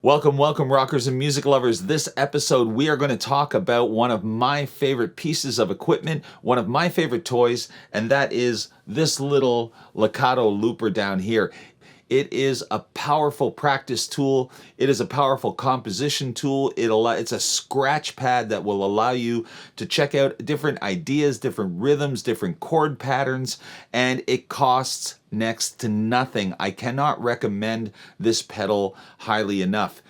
Welcome, rockers and music lovers. This episode, we are going to talk about one of my favorite pieces of equipment, one of my favorite toys, and that is this little Lekato looper down here. It is a powerful practice tool. It is a powerful composition tool. It's a scratch pad that will allow you to check out different ideas, different rhythms, different chord patterns, and it costs next to nothing. I cannot recommend this pedal highly enough.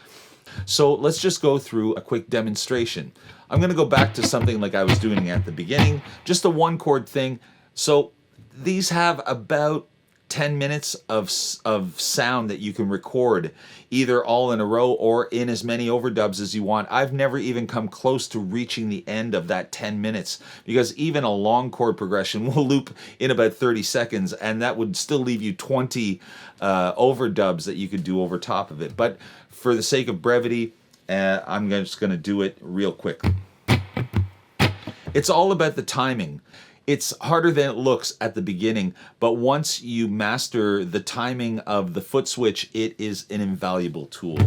So let's just go through a quick demonstration. I'm going to go back to something like I was doing at the beginning, just a one chord thing. So these have about 10 minutes of sound that you can record either all in a row or in as many overdubs as you want. I've never even come close to reaching the end of that 10 minutes because even a long chord progression will loop in about 30 seconds and that would still leave you 20 overdubs that you could do over top of it. But for the sake of brevity, I'm just going to do it real quick. It's all about the timing. It's harder than it looks at the beginning, but once you master the timing of the foot switch, it is an invaluable tool.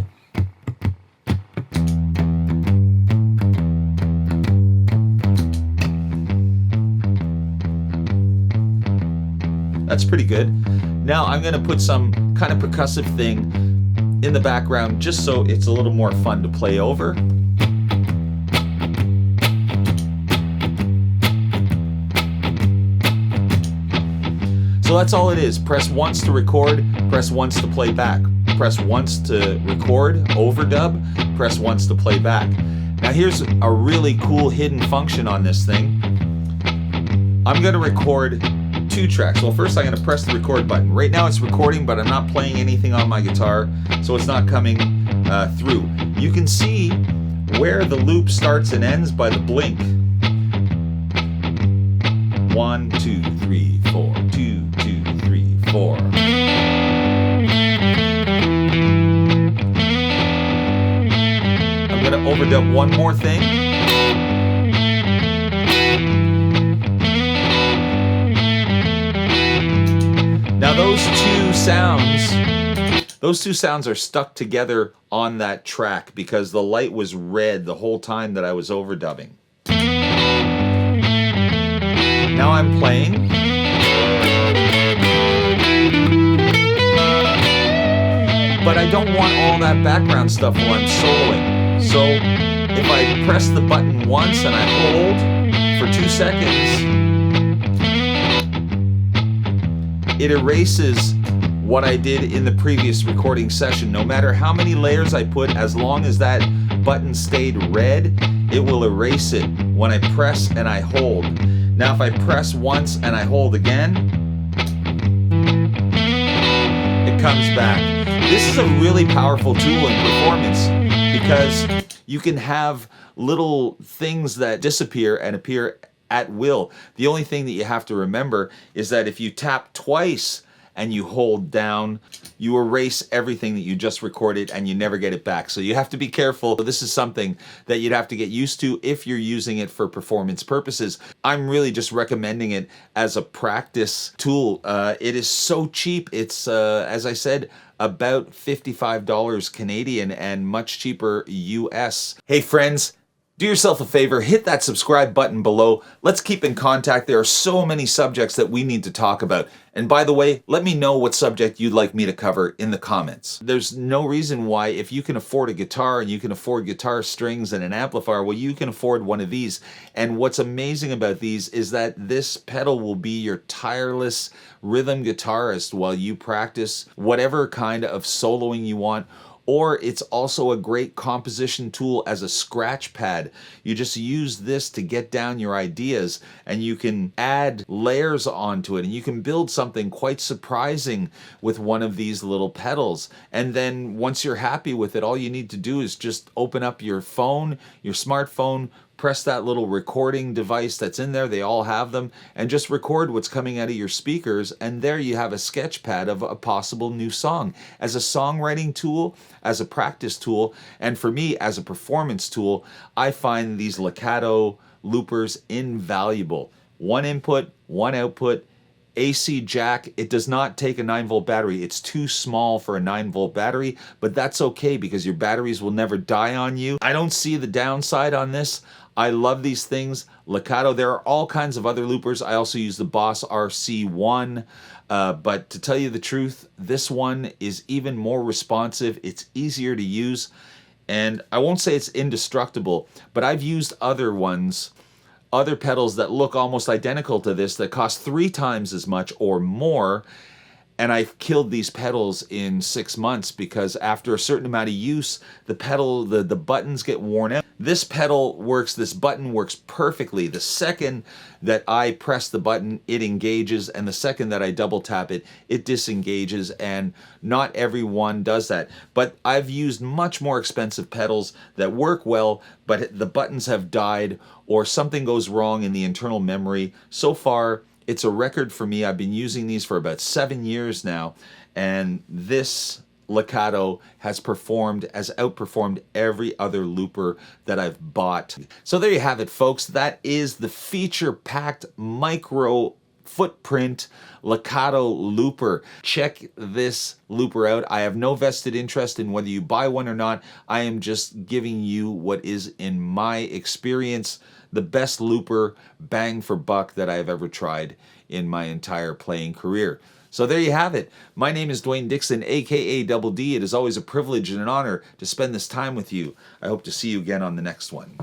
That's pretty good. Now I'm going to put some kind of percussive thing in the background just so it's a little more fun to play over. So that's all it is. Press once to record, press once to play back. Press once to record, overdub, press once to play back. Now here's a really cool hidden function on this thing. I'm going to record two tracks. Well, first I'm going to press the record button. Right now it's recording, but I'm not playing anything on my guitar, so it's not coming through. You can see where the loop starts and ends by the blink. 1, 2, 3, 4, 2, 2, 3, 4. I'm going to overdub one more thing. Now those two sounds are stuck together on that track because the light was red the whole time that I was overdubbing. Now I'm playing. But I don't want all that background stuff while I'm soloing. So if I press the button once and I hold for 2 seconds, it erases what I did in the previous recording session. No matter how many layers I put, as long as that button stayed red, it will erase it when I press and I hold. Now if I press once and I hold again, it comes back. This is a really powerful tool in performance because you can have little things that disappear and appear at will. The only thing that you have to remember is that if you tap twice and you hold down, you erase everything that you just recorded and you never get it back. So you have to be careful. This is something that you'd have to get used to if you're using it for performance purposes. I'm really just recommending it as a practice tool. It is so cheap. It's, as I said, about $55 Canadian and much cheaper US. Hey friends, do yourself a favor, hit that subscribe button below. Let's keep in contact. There are so many subjects that we need to talk about. And by the way, let me know what subject you'd like me to cover in the comments. There's no reason why, if you can afford a guitar and you can afford guitar strings and an amplifier, well, you can afford one of these. And what's amazing about these is that this pedal will be your tireless rhythm guitarist while you practice whatever kind of soloing you want. Or it's also a great composition tool as a scratch pad. You just use this to get down your ideas and you can add layers onto it and you can build something quite surprising with one of these little pedals. And then once you're happy with it, all you need to do is just open up your phone, your smartphone, press that little recording device that's in there, they all have them, and just record what's coming out of your speakers, and there you have a sketch pad of a possible new song. As a songwriting tool, as a practice tool, and for me as a performance tool, I find these Lekato loopers invaluable. One input, one output, AC jack. It does not take a 9-volt battery. It's too small for a 9-volt battery, but that's okay because your batteries will never die on you. I don't see the downside on this. I love these things. Lekato, there are all kinds of other loopers. I also use the Boss RC1, but to tell you the truth, this one is even more responsive. It's easier to use, and I won't say it's indestructible, but I've used other ones, other pedals that look almost identical to this that cost 3 times as much or more, and I've killed these pedals in 6 months because after a certain amount of use, the pedal, the buttons get worn out. This pedal works, this button works perfectly. The second that I press the button, it engages, and the second that I double tap it, it disengages, and not everyone does that. But I've used much more expensive pedals that work well, but the buttons have died or something goes wrong in the internal memory. So far, it's a record for me. I've been using these for about 7 years now, and this Lekato has outperformed every other looper that I've bought. So there you have it, folks. That is the feature-packed micro footprint Lekato looper. Check this looper out. I have no vested interest in whether you buy one or not. I am just giving you what is, in my experience, the best looper bang for buck that I've ever tried in my entire playing career. So there you have it. My name is Dwayne Dixon, aka Double D. It is always a privilege and an honor to spend this time with you. I hope to see you again on the next one.